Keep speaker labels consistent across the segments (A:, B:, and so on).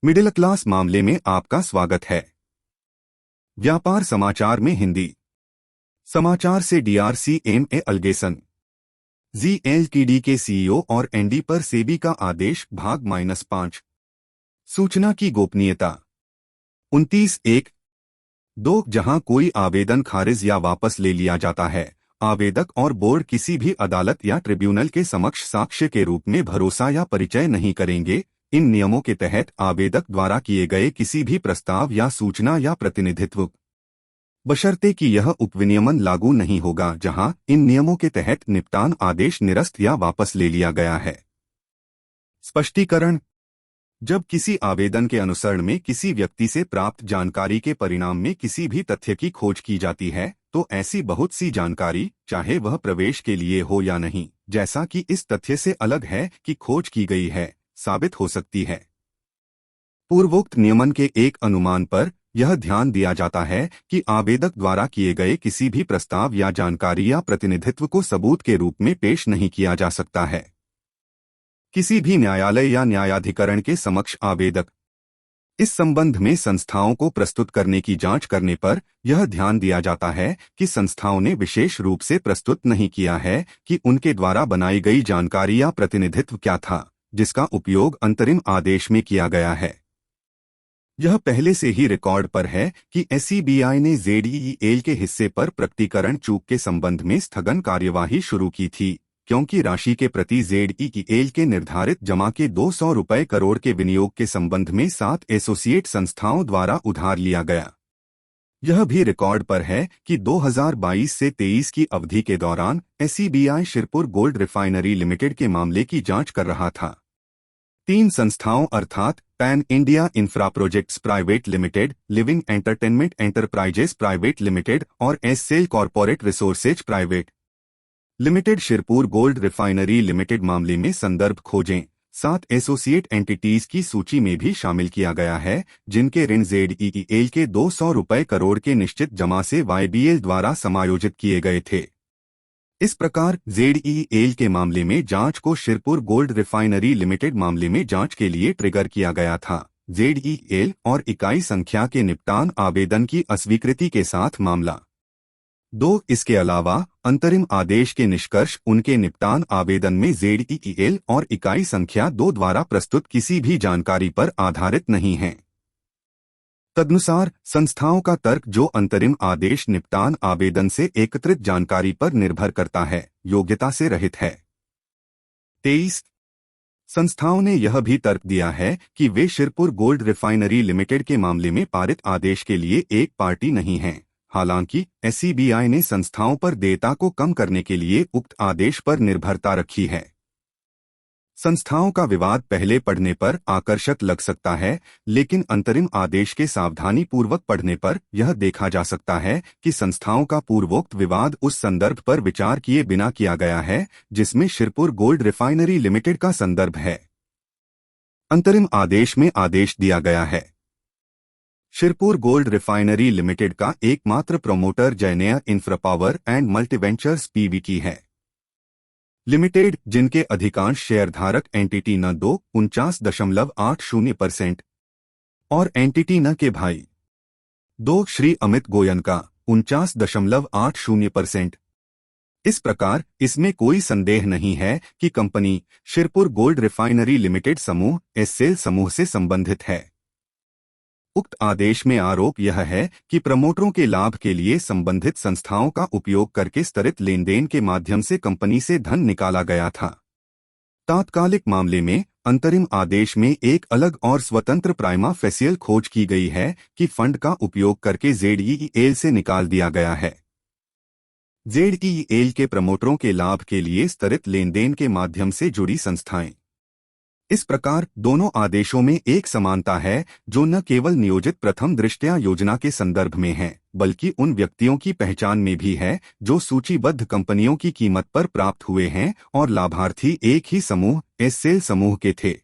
A: Middle class मामले में आपका स्वागत है। व्यापार समाचार में हिंदी समाचार से DRCMA अल्गेसन ZLTD के CEO और ND पर सेबी का आदेश भाग -5। सूचना की गोपनीयता 29(1)(2) जहां कोई आवेदन खारिज या वापस ले लिया जाता है, आवेदक और बोर्ड किसी भी अदालत या ट्रिब्यूनल के समक्ष साक्ष्य के रूप में भरोसा या परिचय नहीं करेंगे। इन नियमों के तहत आवेदक द्वारा किए गए किसी भी प्रस्ताव या सूचना या प्रतिनिधित्व, बशर्ते कि यह उपविनियमन लागू नहीं होगा जहां इन नियमों के तहत निपटान आदेश निरस्त या वापस ले लिया गया है। स्पष्टीकरण: जब किसी आवेदन के अनुसरण में किसी व्यक्ति से प्राप्त जानकारी के परिणाम में किसी भी तथ्य की खोज की जाती है, तो ऐसी बहुत सी जानकारी, चाहे वह प्रवेश के लिए हो या नहीं, जैसा कि इस तथ्य से अलग है कि खोज की गई है, साबित हो सकती है। पूर्वोक्त नियमन के एक अनुमान पर यह ध्यान दिया जाता है कि आवेदक द्वारा किए गए किसी भी प्रस्ताव या जानकारी या प्रतिनिधित्व को सबूत के रूप में पेश नहीं किया जा सकता है। किसी भी न्यायालय या न्यायाधिकरण के समक्ष आवेदक इस संबंध में संस्थाओं को प्रस्तुत करने की जांच करने पर यह ध्यान दिया जाता है कि संस्थाओं ने विशेष रूप से प्रस्तुत नहीं किया है कि उनके द्वारा बनाई गई जानकारी या प्रतिनिधित्व क्या था, जिसका उपयोग अंतरिम आदेश में किया गया है। यह पहले से ही रिकॉर्ड पर है कि SCBI ने ZEL के हिस्से पर प्रकटीकरण चूक के संबंध में स्थगन कार्यवाही शुरू की थी, क्योंकि राशि के प्रति ZEL के निर्धारित जमा के 200 रुपये करोड़ के विनियोग के संबंध में 7 एसोसिएट संस्थाओं द्वारा उधार लिया गया। यह भी रिकॉर्ड पर है कि 2022 से 23 की अवधि के दौरान SCBI Shirpur gold refinery limited के मामले की जांच कर रहा था। 3 संस्थाओं अर्थात pan India infra projects private limited, living entertainment enterprises private limited और SCEL corporate resources private limited Shirpur gold refinery limited मामले में संदर्भ खोजें। 7 एसोसिएट एंटिटीज की सूची में भी शामिल किया गया है, जिनके ऋण ZEL के 200 रुपये करोड़ के निश्चित जमा से YBL द्वारा समायोजित किए गए थे। इस प्रकार ZEL के मामले में जांच को शिरपुर गोल्ड रिफाइनरी लिमिटेड मामले में जांच के लिए ट्रिगर किया गया था। ZEL और इकाई संख्या के निपटान आवेदन की अस्वीकृति के साथ मामला 2। इसके अलावा अंतरिम आदेश के निष्कर्ष उनके निपटान आवेदन में ZEL और इकाई संख्या 2 द्वारा प्रस्तुत किसी भी जानकारी पर आधारित नहीं हैं। तदनुसार संस्थाओं का तर्क जो अंतरिम आदेश निपटान आवेदन से एकत्रित जानकारी पर निर्भर करता है, योग्यता से रहित है। 23 संस्थाओं ने यह भी तर्क दिया है कि वे शिरपुर गोल्ड रिफाइनरी लिमिटेड के मामले में पारित आदेश के लिए एक पार्टी नहीं हैं। हालांकि SCBI ने संस्थाओं पर देयता को कम करने के लिए उक्त आदेश पर निर्भरता रखी है। संस्थाओं का विवाद पहले पढ़ने पर आकर्षक लग सकता है, लेकिन अंतरिम आदेश के सावधानी पूर्वक पढ़ने पर यह देखा जा सकता है कि संस्थाओं का पूर्वोक्त विवाद उस संदर्भ पर विचार किए बिना किया गया है जिसमें शिरपुर गोल्ड रिफाइनरी लिमिटेड का संदर्भ है। अंतरिम आदेश में आदेश दिया गया है। शिरपुर गोल्ड रिफाइनरी लिमिटेड का एकमात्र प्रमोटर जयनेया इंफ्रापावर एंड मल्टीवेंचर्स PVT है लिमिटेड, जिनके अधिकांश शेयरधारक एंटिटी न 49.80% और एंटिटी न के भाई 2 श्री अमित गोयन का 49.80%। इस प्रकार इसमें कोई संदेह नहीं है कि company Shirpur gold refinery limited समूह SCEL समूह से संबंधित है। उक्त आदेश में आरोप यह है कि प्रमोटरों के लाभ के लिए संबंधित संस्थाओं का उपयोग करके स्तरित लेनदेन के माध्यम से कंपनी से धन निकाला गया था। तात्कालिक मामले में अंतरिम आदेश में एक अलग और स्वतंत्र प्राइमा फेसियल खोज की गई है कि फंड का उपयोग करके ZEL से निकाल दिया गया है। ZEL के प्रमोटरों के लाभ के लिए स्तरित लेनदेन के माध्यम से जुड़ी संस्थाएं। इस प्रकार दोनों आदेशों में एक समानता है, जो न केवल नियोजित प्रथम दृष्टया योजना के संदर्भ में है, बल्कि उन व्यक्तियों की पहचान में भी है जो सूचीबद्ध कंपनियों की कीमत पर प्राप्त हुए हैं और लाभार्थी एक ही समूह SCEL समूह के थे।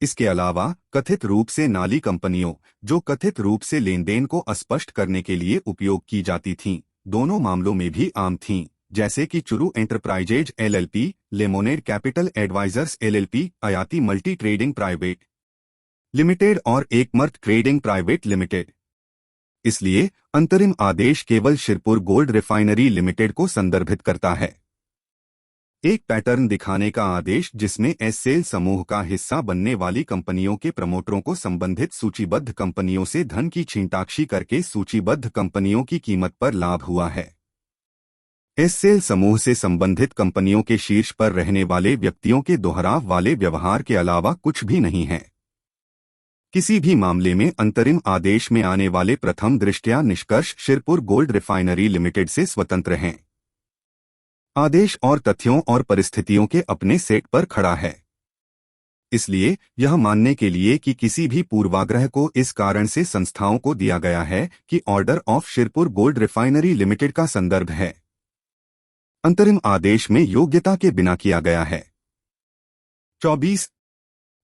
A: इसके अलावा कथित रूप से नाली कंपनियों, जो कथित रूप से लेनदेन को अस्पष्ट करने के लिए उपयोग की जाती थीं, दोनों मामलों में भी आम थीं, जैसे कि Churu enterprises LLP, lemonade capital advisors LLP, Ayati multi trading private limited और एकमर्त ट्रेडिंग प्राइवेट लिमिटेड। इसलिए अंतरिम आदेश केवल शिरपुर गोल्ड रिफाइनरी लिमिटेड को संदर्भित करता है। एक पैटर्न दिखाने का आदेश जिसमें एससेल समूह का हिस्सा बनने वाली कंपनियों के प्रमोटरों को संबंधित सूचीबद्ध कंपनियों से धन की छींटाक्षी करके सूचीबद्ध कंपनियों की कीमत पर लाभ हुआ है। एससेल समूह से संबंधित कंपनियों के शीर्ष पर रहने वाले व्यक्तियों के दोहराव वाले व्यवहार के अलावा कुछ भी नहीं है। किसी भी मामले में अंतरिम आदेश में आने वाले प्रथम दृष्टया निष्कर्ष शिरपुर गोल्ड रिफाइनरी लिमिटेड से स्वतंत्र हैं। आदेश और तथ्यों और परिस्थितियों के अपने सेट पर खड़ा है। इसलिए यह मानने के लिए कि किसी भी पूर्वाग्रह को इस कारण से संस्थाओं को दिया गया है कि order of Shirpur gold refinery limited का संदर्भ है अंतरिम आदेश में योग्यता के बिना किया गया है। 24।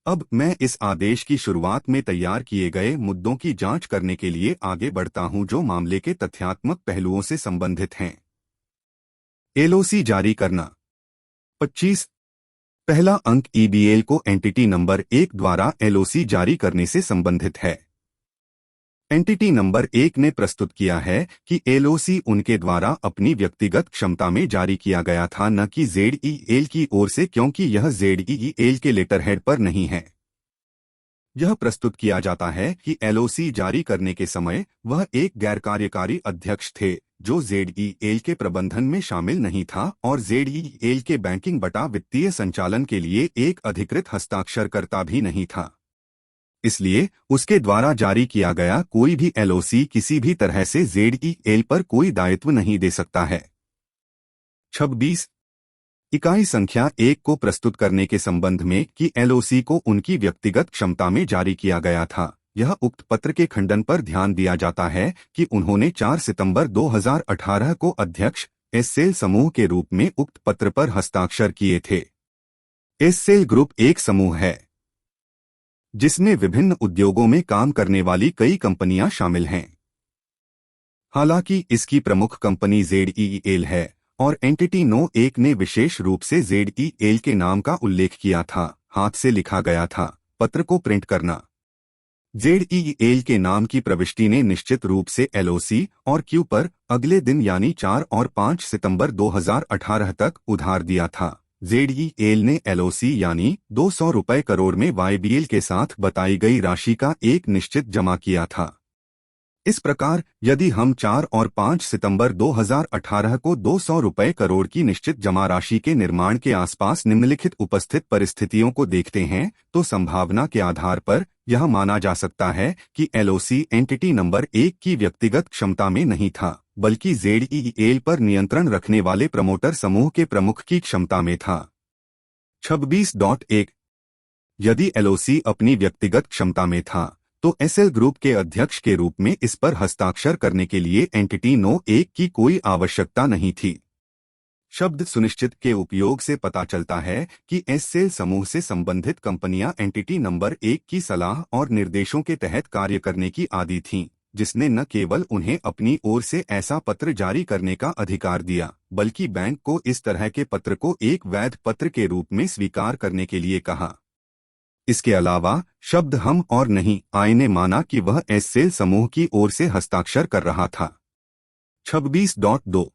A: अब मैं इस आदेश की शुरुआत में तैयार किए गए मुद्दों की जांच करने के लिए आगे बढ़ता हूं जो मामले के तथ्यात्मक पहलुओं से संबंधित हैं। एलओसी जारी करना। 25। पहला अंक ईबीएल को एंटिटी नंबर 1 द्वारा एलओसी जारी करने से संबंधित है। एंटिटी नंबर 1 ने प्रस्तुत किया है कि एलओसी उनके द्वारा अपनी व्यक्तिगत क्षमता में जारी किया गया था, न कि जेडईएल की ओर से, क्योंकि यह जेडईएल के लेटरहेड पर नहीं है। यह प्रस्तुत किया जाता है कि एलओसी जारी करने के समय वह एक गैर कार्यकारी अध्यक्ष थे जो जेडईएल के प्रबंधन में शामिल नहीं था और जेडईएल के बैंकिंग बटा वित्तीय संचालन के लिए एक अधिकृत हस्ताक्षरकर्ता भी नहीं था। इसलिए उसके द्वारा जारी किया गया कोई भी एलओसी किसी भी तरह से जेडईएल पर कोई दायित्व नहीं दे सकता है। 26। इकाई संख्या 1 को प्रस्तुत करने के संबंध में कि एलओसी को उनकी व्यक्तिगत क्षमता में जारी किया गया था, यह उक्त पत्र के खंडन पर ध्यान दिया जाता है कि उन्होंने 4 सितंबर 2018 को अध्यक्ष एससेल समूह के रूप में उक्त पत्र पर हस्ताक्षर किए थे। एससेल ग्रुप एक समूह है जिसमें विभिन्न उद्योगों में काम करने वाली कई कंपनियां शामिल हैं। हालांकि इसकी प्रमुख कंपनी जेडईएल है और एंटिटी नो 1 ने विशेष रूप से जेडईएल के नाम का उल्लेख किया था। हाथ से लिखा गया था। पत्र को प्रिंट करना। जेडईएल के नाम की प्रविष्टि ने निश्चित रूप से एलओसी और क्यू पर अगले दिन यानी 4 और 5 सितंबर 2018 तक उधार दिया था। जेडईएल ने एलओसी यानी 200 रुपए करोड़ में वाईबीएल के साथ बताई गई राशि का एक निश्चित जमा किया था। इस प्रकार यदि हम 4 और 5 सितंबर 2018 को 200 रुपए करोड़ की निश्चित जमा राशि के निर्माण के आसपास निम्नलिखित उपस्थित परिस्थितियों को देखते हैं तो संभावना के आधार पर यह माना जा सकता है कि एलओसी एंटिटी नंबर 1 की व्यक्तिगत क्षमता में नहीं था, बल्कि जेडईएल पर नियंत्रण रखने वाले प्रमोटर समूह के प्रमुख की क्षमता में था। 26.1 यदि एलओसी अपनी व्यक्तिगत क्षमता में था तो एसएल ग्रुप के अध्यक्ष के रूप में इस पर हस्ताक्षर करने के लिए एंटिटी नो 1 की कोई आवश्यकता नहीं थी। शब्द सुनिश्चित के उपयोग से पता चलता है कि एससेल समूह से संबंधित कंपनियां एंटिटी नंबर 1 की सलाह और निर्देशों के तहत कार्य करने की आदी थीं, जिसने न केवल उन्हें अपनी ओर से ऐसा पत्र जारी करने का अधिकार दिया, बल्कि बैंक को इस तरह के पत्र को एक वैध पत्र के रूप में स्वीकार करने के लिए कहा। इसके अलावा शब्द हम और नहीं आय ने माना कि वह एससेल समूह की ओर से हस्ताक्षर कर रहा था। 26.2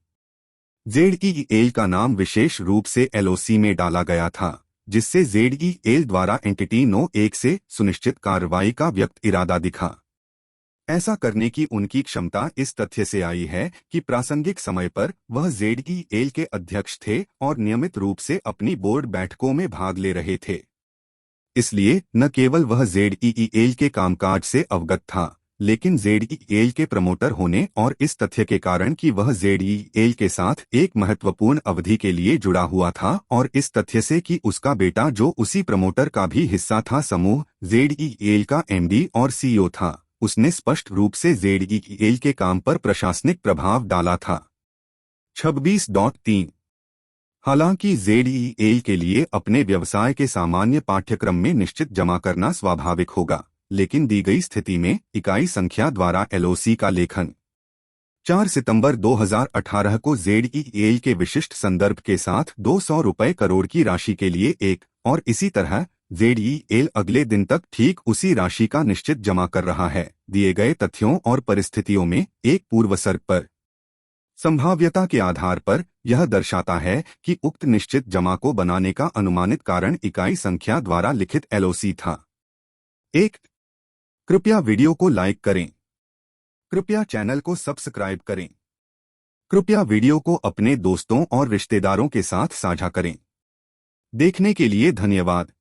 A: जेडईएल का नाम विशेष रूप से एलओसी में डाला गया था, जिससे जेडईएल द्वारा एंटिटी नो 1 से सुनिश्चित कार्रवाई का व्यक्त इरादा दिखा। ऐसा करने की उनकी क्षमता इस तथ्य से आई है कि प्रासंगिक समय पर वह जेडईएल के अध्यक्ष थे और नियमित रूप से अपनी बोर्ड बैठकों में भाग ले रहे थे। इसलिए न केवल वह जेडईएल के कामकाज से अवगत था, लेकिन जेडईएल के प्रमोटर होने और इस तथ्य के कारण कि वह जेडईएल के साथ एक महत्वपूर्ण अवधि के लिए जुड़ा हुआ था और इस तथ्य से कि उसका बेटा जो उसी प्रमोटर का भी हिस्सा था समूह जेडईएल का एमडी और सीईओ था, उसने स्पष्ट रूप से जेडईएल के काम पर प्रशासनिक प्रभाव डाला था। 26.3 हालांकि जेडईएल के लिए अपने व्यवसाय के सामान्य पाठ्यक्रम में निश्चित जमा करना स्वाभाविक होगा, लेकिन दी गई स्थिति में इकाई संख्या द्वारा एलओसी का लेखन 4 सितंबर 2018 को जेडईएल के विशिष्ट संदर्भ के साथ 200 रुपए करोड़ की राशि के लिए एक और इसी तरह ZEL अगले दिन तक ठीक उसी राशि का निश्चित जमा कर रहा है। दिए गए तथ्यों और परिस्थितियों में एक पूर्वसर्ग पर संभाव्यता के आधार पर यह दर्शाता है कि उक्त निश्चित जमा को बनाने का अनुमानित कारण इकाई संख्या द्वारा लिखित LOC था। 1. कृपया वीडियो को लाइक करें। कृपया चैनल को सब्सक्राइब करें। कृपया वीडियो को अपने दोस्तों और रिश्तेदारों के साथ साझा करें। देखने के लिए धन्यवाद।